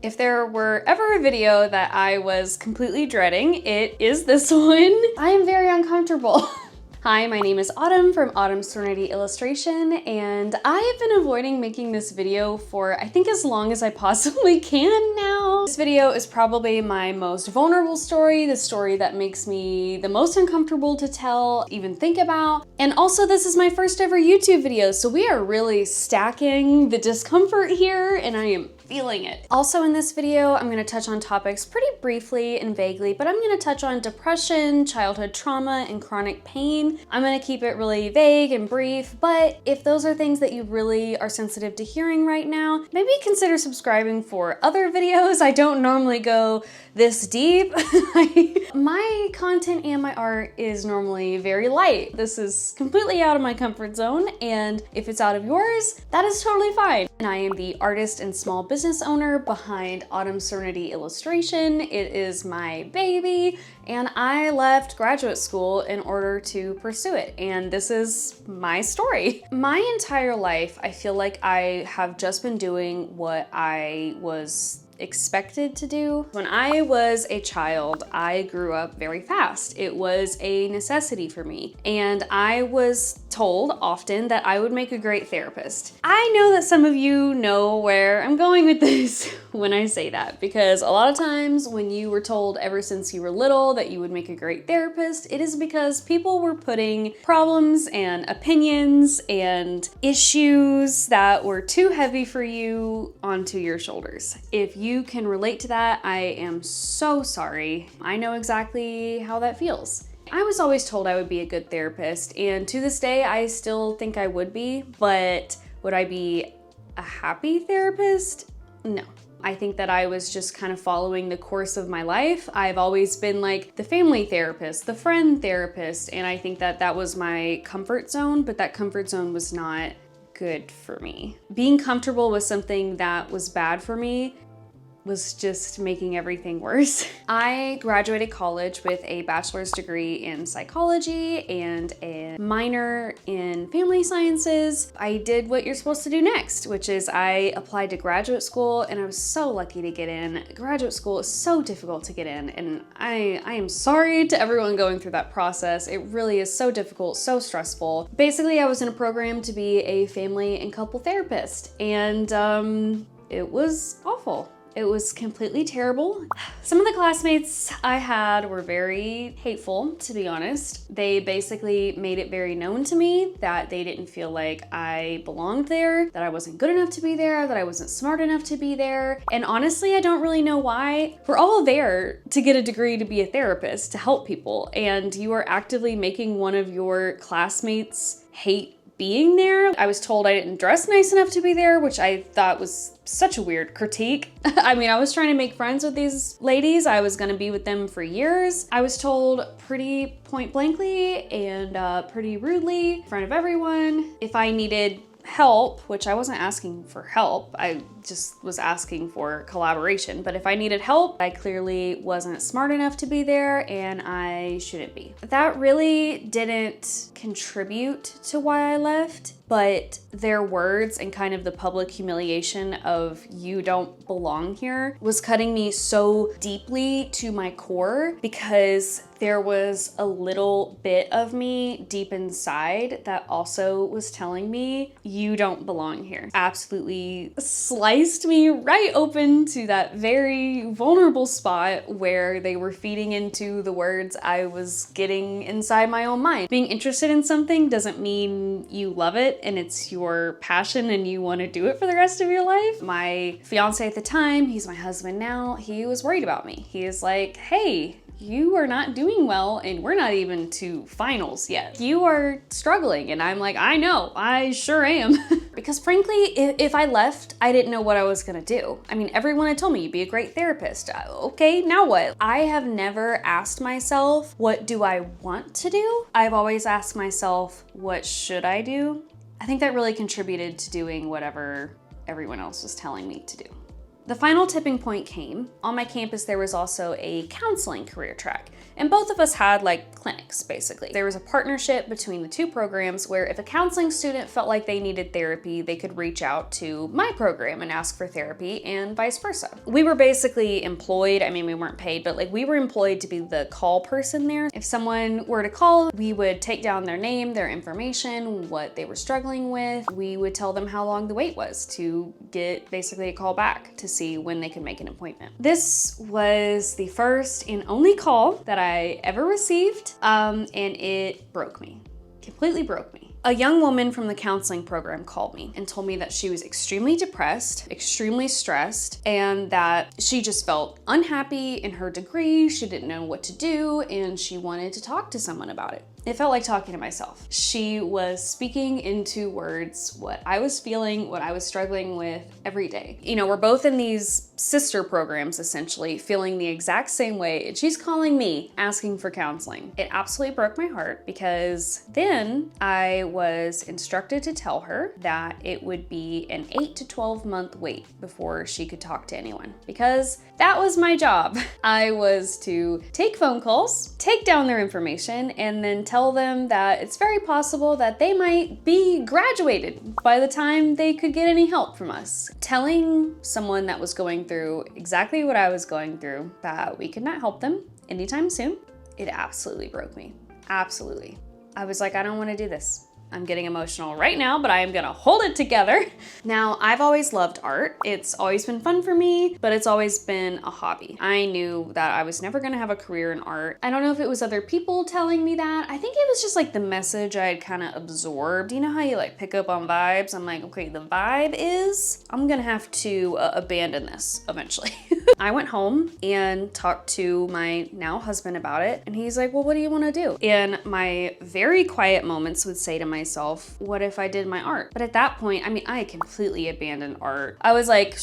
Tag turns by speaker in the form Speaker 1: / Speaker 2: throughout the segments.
Speaker 1: If there were ever a video that I was completely dreading, it is this one. I am very uncomfortable. Hi, my name is Autumn from Autumn Serenity Illustration, and I have been avoiding making this video for I think as long as I possibly can now. This video is probably my most vulnerable story, the story that makes me the most uncomfortable to tell, even think about. And also this is my first ever YouTube video, so we are really stacking the discomfort here, and I am feeling it. Also in this video, I'm gonna touch on topics pretty briefly and vaguely, but I'm gonna touch on depression, childhood trauma, and chronic pain. I'm gonna keep it really vague and brief, but if those are things that you really are sensitive to hearing right now, maybe consider subscribing for other videos. I don't normally go this deep. My content and my art is normally very light. This is completely out of my comfort zone, and if it's out of yours, that is totally fine. And I am the artist and small business owner behind Autumn Serenity Illustration. It is my baby, and I left graduate school in order to pursue it, and this is my story. My entire life, I feel like I have just been doing what I was expected to do. When I was a child, I grew up very fast. It was a necessity for me. And I was told often that I would make a great therapist. I know that some of you know where I'm going with this when I say that, because a lot of times when you were told ever since you were little that you would make a great therapist, it is because people were putting problems and opinions and issues that were too heavy for you onto your shoulders. If you can relate to that, I am so sorry. I know exactly how that feels. I was always told I would be a good therapist, and to this day, I still think I would be, but would I be a happy therapist? No. I think that I was just kind of following the course of my life. I've always been like the family therapist, the friend therapist, and I think that that was my comfort zone, but that comfort zone was not good for me. Being comfortable with something that was bad for me was just making everything worse. I graduated college with a bachelor's degree in psychology and a minor in family sciences. I did what you're supposed to do next, which is I applied to graduate school, and I was so lucky to get in. Graduate school is so difficult to get in, and I am sorry to everyone going through that process. It really is so difficult, so stressful. Basically, I was in a program to be a family and couple therapist, and it was awful. It was completely terrible. Some of the classmates I had were very hateful, to be honest. They basically made it very known to me that they didn't feel like I belonged there, that I wasn't good enough to be there, that I wasn't smart enough to be there. And honestly, I don't really know why. We're all there to get a degree to be a therapist, to help people, and you are actively making one of your classmates hate being there. I was told I didn't dress nice enough to be there, which I thought was such a weird critique. I mean, I was trying to make friends with these ladies. I was gonna be with them for years. I was told pretty point blankly and pretty rudely in front of everyone if I needed help, which I wasn't asking for help, I just was asking for collaboration. But if I needed help, I clearly wasn't smart enough to be there, and I shouldn't be. That really didn't contribute to why I left, but their words and kind of the public humiliation of "you don't belong here" was cutting me so deeply to my core, because there was a little bit of me deep inside that also was telling me, you don't belong here. Absolutely sliced me right open to that very vulnerable spot where they were feeding into the words I was getting inside my own mind. Being interested in something doesn't mean you love it and it's your passion and you want to do it for the rest of your life. My fiance at the time, he's my husband now, he was worried about me. He is like, hey, you are not doing well, and we're not even to finals yet. You are struggling. And I'm like, I know, I sure am. Because frankly, if I left, I didn't know what I was gonna do. I mean, everyone had told me you'd be a great therapist. Okay, now what? I have never asked myself, what do I want to do? I've always asked myself, what should I do? I think that really contributed to doing whatever everyone else was telling me to do. The final tipping point came. On my campus, there was also a counseling career track. And both of us had like clinics, basically. There was a partnership between the two programs where if a counseling student felt like they needed therapy, they could reach out to my program and ask for therapy and vice versa. We were basically employed. I mean, we weren't paid, but like we were employed to be the call person there. If someone were to call, we would take down their name, their information, what they were struggling with. We would tell them how long the wait was to get basically a call back to see when they could make an appointment. This was the first and only call that I ever received, and it broke me, completely broke me. A young woman from the counseling program called me and told me that she was extremely depressed, extremely stressed, and that she just felt unhappy in her degree. She didn't know what to do, and she wanted to talk to someone about it. It felt like talking to myself. She was speaking into words what I was feeling, what I was struggling with every day. You know, we're both in these sister programs, essentially, feeling the exact same way, and she's calling me, asking for counseling. It absolutely broke my heart because then I was instructed to tell her that it would be an 8 to 12 month wait before she could talk to anyone, because that was my job. I was to take phone calls, take down their information, and then tell them that it's very possible that they might be graduated by the time they could get any help from us. Telling someone that was going through exactly what I was going through that we could not help them anytime soon, it absolutely broke me. Absolutely. I was like, I don't want to do this. I'm getting emotional right now, but I am gonna hold it together. Now, I've always loved art. It's always been fun for me, but it's always been a hobby. I knew that I was never gonna have a career in art. I don't know if it was other people telling me that. I think it was just like the message I had kind of absorbed. You know how you like pick up on vibes? I'm like, okay, the vibe is I'm gonna have to abandon this eventually. I went home and talked to my now husband about it, and he's like, well, what do you wanna do? In my very quiet moments would say to myself, what if I did my art? But at that point, I mean, I completely abandoned art. I was like,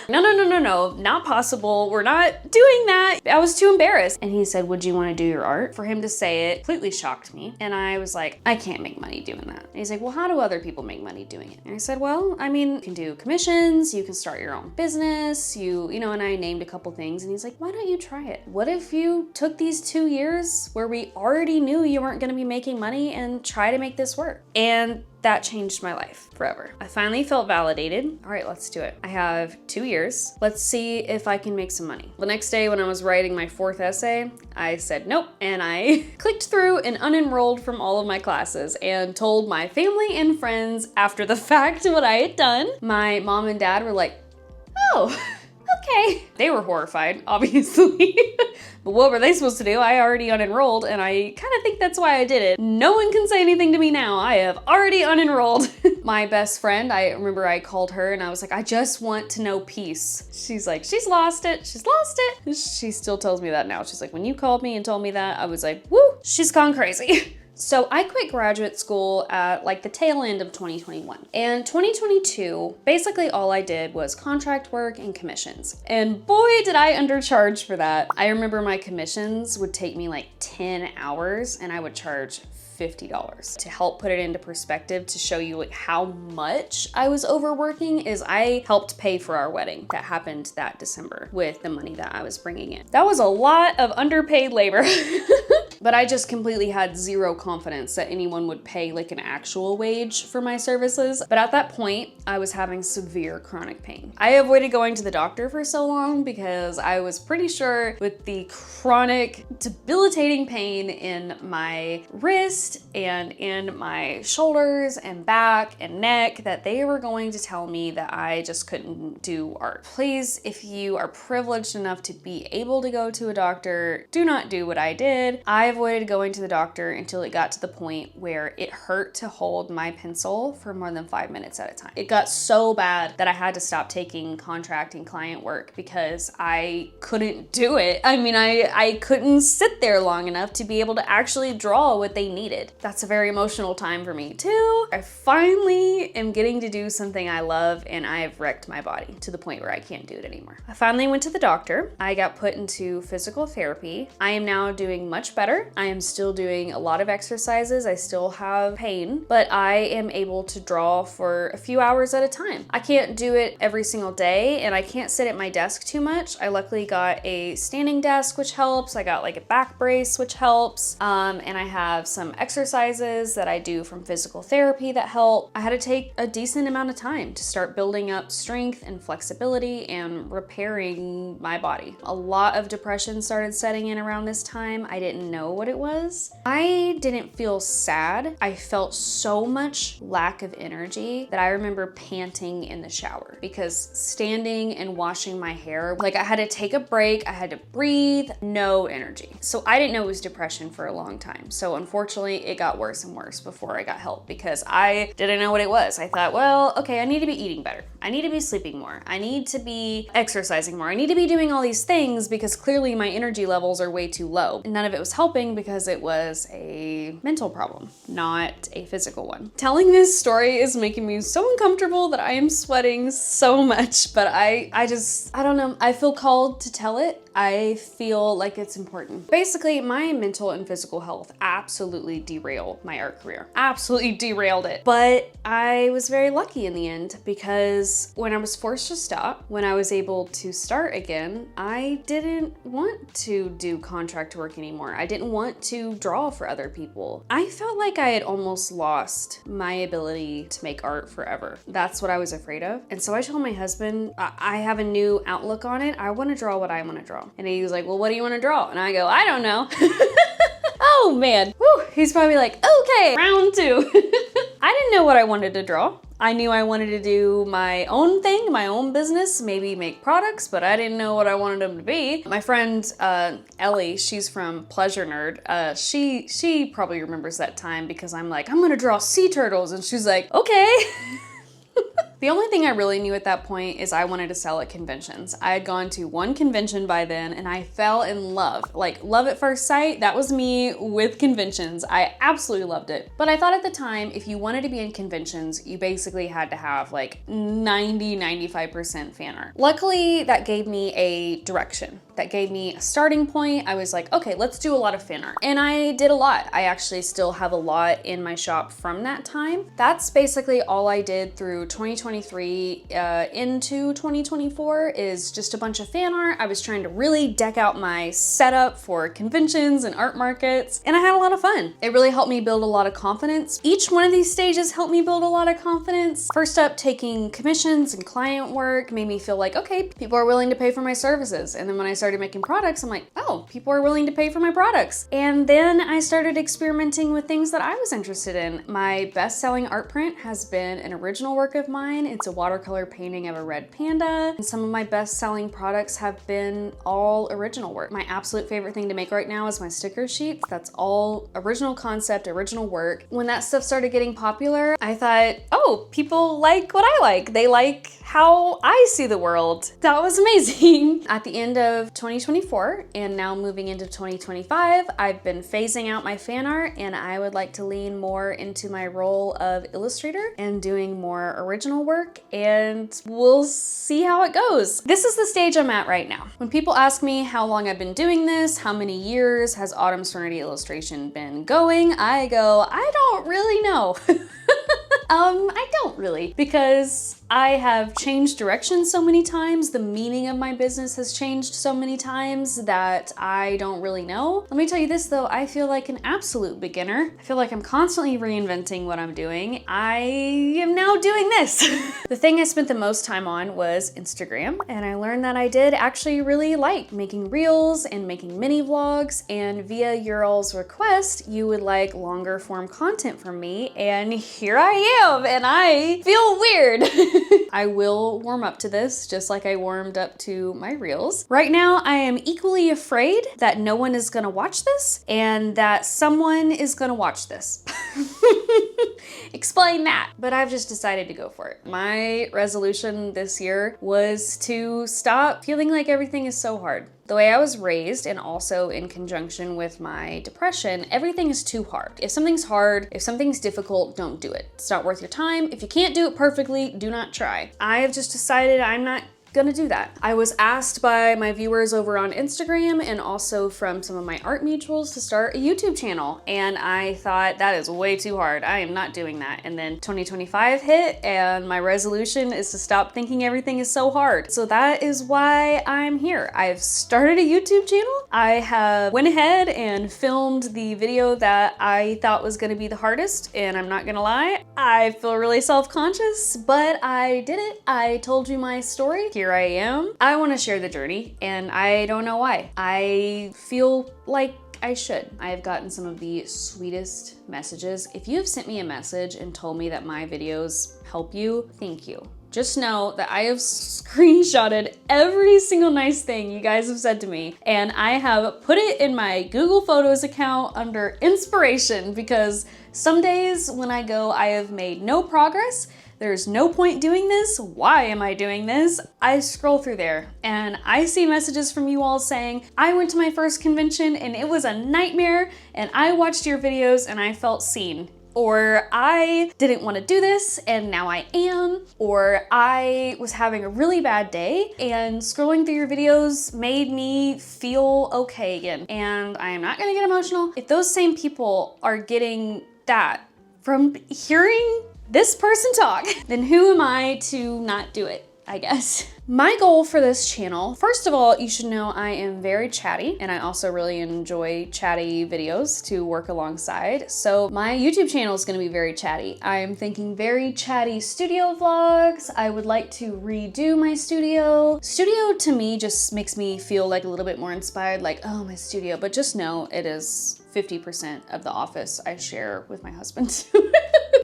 Speaker 1: no, not possible. We're not doing that. I was too embarrassed. And he said, would you want to do your art? For him to say it completely shocked me. And I was like, I can't make money doing that. And he's like, well, how do other people make money doing it? And I said, well, I mean, you can do commissions, you can start your own business, you know, and I named a couple things. And he's like, why don't you try it? What if you took these 2 years where we already knew you weren't going to be making money and try to make this work? And that changed my life forever. I finally felt validated. All right, let's do it. I have 2 years. Let's see if I can make some money. The next day when I was writing my 4th essay, I said nope, and I clicked through and unenrolled from all of my classes and told my family and friends after the fact what I had done. My mom and dad were like, oh, okay. They were horrified, obviously. But what were they supposed to do? I already unenrolled, and I kind of think that's why I did it. No one can say anything to me now. I have already unenrolled. My best friend, I remember I called her and I was like, I just want to know peace. She's like, she's lost it. She's lost it. She still tells me that now. She's like, when you called me and told me that, I was like, woo, she's gone crazy. So I quit graduate school at like the tail end of 2021. And 2022, basically all I did was contract work and commissions. And boy, did I undercharge for that. I remember my commissions would take me like 10 hours and I would charge $50. To help put it into perspective, to show you like how much I was overworking, is I helped pay for our wedding that happened that December with the money that I was bringing in. That was a lot of underpaid labor. But I just completely had zero confidence that anyone would pay like an actual wage for my services. But at that point, I was having severe chronic pain. I avoided going to the doctor for so long because I was pretty sure with the chronic debilitating pain in my wrist and in my shoulders and back and neck that they were going to tell me that I just couldn't do art. Please, if you are privileged enough to be able to go to a doctor, do not do what I did. I avoided going to the doctor until it got to the point where it hurt to hold my pencil for more than 5 minutes at a time. It got so bad that I had to stop taking contract and client work because I couldn't do it. I mean, I couldn't sit there long enough to be able to actually draw what they needed. That's a very emotional time for me too. I finally am getting to do something I love, and I've wrecked my body to the point where I can't do it anymore. I finally went to the doctor. I got put into physical therapy. I am now doing much better. better. I am still doing a lot of exercises. I still have pain, but I am able to draw for a few hours at a time. I can't do it every single day, and I can't sit at my desk too much. I luckily got a standing desk, which helps. I got like a back brace, which helps. And I have some exercises that I do from physical therapy that help. I had to take a decent amount of time to start building up strength and flexibility and repairing my body. A lot of depression started setting in around this time. I didn't know what it was. I didn't feel sad. I felt so much lack of energy that I remember panting in the shower because standing and washing my hair, like I had to take a break, I had to breathe, no energy. So I didn't know it was depression for a long time. So unfortunately, it got worse and worse before I got help because I didn't know what it was. I thought, well, okay, I need to be eating better. I need to be sleeping more. I need to be exercising more. I need to be doing all these things because clearly my energy levels are way too low. And none of it was helping because it was a mental problem, not a physical one. Telling this story is making me so uncomfortable that I am sweating so much, but I don't know. I feel called to tell it. I feel like it's important. Basically, my mental and physical health absolutely derailed my art career. Absolutely derailed it. But I was very lucky in the end because when I was forced to stop, when I was able to start again, I didn't want to do contract work anymore. I didn't want to draw for other people. I felt like I had almost lost my ability to make art forever. That's what I was afraid of. And so I told my husband, I have a new outlook on it. I want to draw what I want to draw. And he was like, well, what do you want to draw? And I go, I don't know. Oh man. Whew. He's probably like, okay, round two. I didn't know what I wanted to draw. I knew I wanted to do my own thing, my own business, maybe make products, but I didn't know what I wanted them to be. My friend, Ellie, she's from Pleasure Nerd. She probably remembers that time because I'm like, I'm gonna draw sea turtles. And she's like, okay. The only thing I really knew at that point is I wanted to sell at conventions. I had gone to one convention by then and I fell in love. Like love at first sight, that was me with conventions. I absolutely loved it. But I thought at the time, if you wanted to be in conventions, you basically had to have like 95% fan art. Luckily, that gave me a direction. That gave me a starting point. I was like, okay, let's do a lot of fan art. And I did a lot. I actually still have a lot in my shop from that time. That's basically all I did through 2023 into 2024 is just a bunch of fan art. I was trying to really deck out my setup for conventions and art markets, and I had a lot of fun. It really helped me build a lot of confidence. Each one of these stages helped me build a lot of confidence. First up, taking commissions and client work made me feel like, okay, people are willing to pay for my services. And then when I started making products, I'm like, oh, people are willing to pay for my products. And then I started experimenting with things that I was interested in. My best-selling art print has been an original work of mine. It's a watercolor painting of a red panda. And some of my best-selling products have been all original work. My absolute favorite thing to make right now is my sticker sheets. That's all original concept, original work. When that stuff started getting popular, I thought, oh, people like what I like. They like how I see the world. That was amazing. At the end of 2024 and now moving into 2025, I've been phasing out my fan art and I would like to lean more into my role of illustrator and doing more original work, and we'll see how it goes. This is the stage I'm at right now. When people ask me how long I've been doing this, how many years has Autumn Serenity Illustration been going, I go, I don't really know. I don't really, because I have changed direction so many times. The meaning of my business has changed so many times that I don't really know. Let me tell you this though, I feel like an absolute beginner. I feel like I'm constantly reinventing what I'm doing. I am now doing this. The thing I spent the most time on was Instagram, and I learned that I did actually really like making reels and making mini vlogs, and via your all's request, you would like longer form content from me, and here I am, and I feel weird. I will warm up to this just like I warmed up to my reels. Right now, I am equally afraid that no one is gonna watch this and that someone is gonna watch this. Explain that. But I've just decided to go for it. My resolution this year was to stop feeling like everything is so hard. The way I was raised, and also in conjunction with my depression, everything is too hard. If something's hard, if something's difficult, don't do it. It's not worth your time. If you can't do it perfectly, do not try. I have just decided I'm not gonna do that. I was asked by my viewers over on Instagram and also from some of my art mutuals to start a YouTube channel. And I thought that is way too hard. I am not doing that. And then 2025 hit and my resolution is to stop thinking everything is so hard. So that is why I'm here. I've started a YouTube channel. I have went ahead and filmed the video that I thought was gonna be the hardest. And I'm not gonna lie, I feel really self-conscious, but I did it. I told you my story. Here I am. I want to share the journey and I don't know why. I feel like I should. I have gotten some of the sweetest messages. If you have sent me a message and told me that my videos help you, thank you. Just know that I have screenshotted every single nice thing you guys have said to me, and I have put it in my Google Photos account under inspiration, because some days when I go, I have made no progress. There's no point doing this. Why am I doing this? I scroll through there and I see messages from you all saying, I went to my first convention and it was a nightmare, and I watched your videos and I felt seen. Or I didn't want to do this and now I am. Or I was having a really bad day and scrolling through your videos made me feel okay again. And I am not gonna get emotional. If those same people are getting that from hearing this person talk, then who am I to not do it, I guess. My goal for this channel, first of all, you should know I am very chatty, and I also really enjoy chatty videos to work alongside. So my YouTube channel is gonna be very chatty. I'm thinking very chatty studio vlogs. I would like to redo my studio. Studio to me just makes me feel like a little bit more inspired, like, oh, my studio, but just know it is 50% of the office I share with my husband.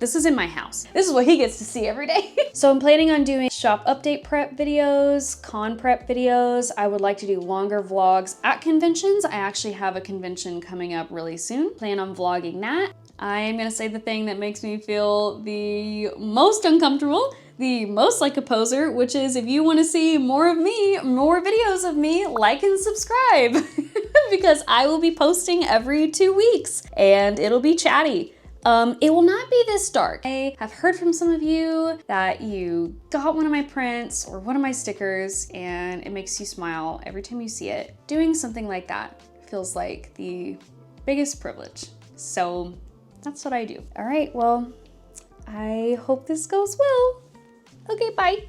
Speaker 1: This is in my house. This is what he gets to see every day. So I'm planning on doing shop update prep videos, con prep videos. I would like to do longer vlogs at conventions. I actually have a convention coming up really soon. Plan on vlogging that. I am gonna say the thing that makes me feel the most uncomfortable, the most like a poser, which is if you wanna see more of me, more videos of me, like and subscribe. Because I will be posting every 2 weeks and it'll be chatty. It will not be this dark. I have heard from some of you that you got one of my prints or one of my stickers and it makes you smile every time you see it. Doing something like that feels like the biggest privilege. So that's what I do. All right, well, I hope this goes well. Okay, bye.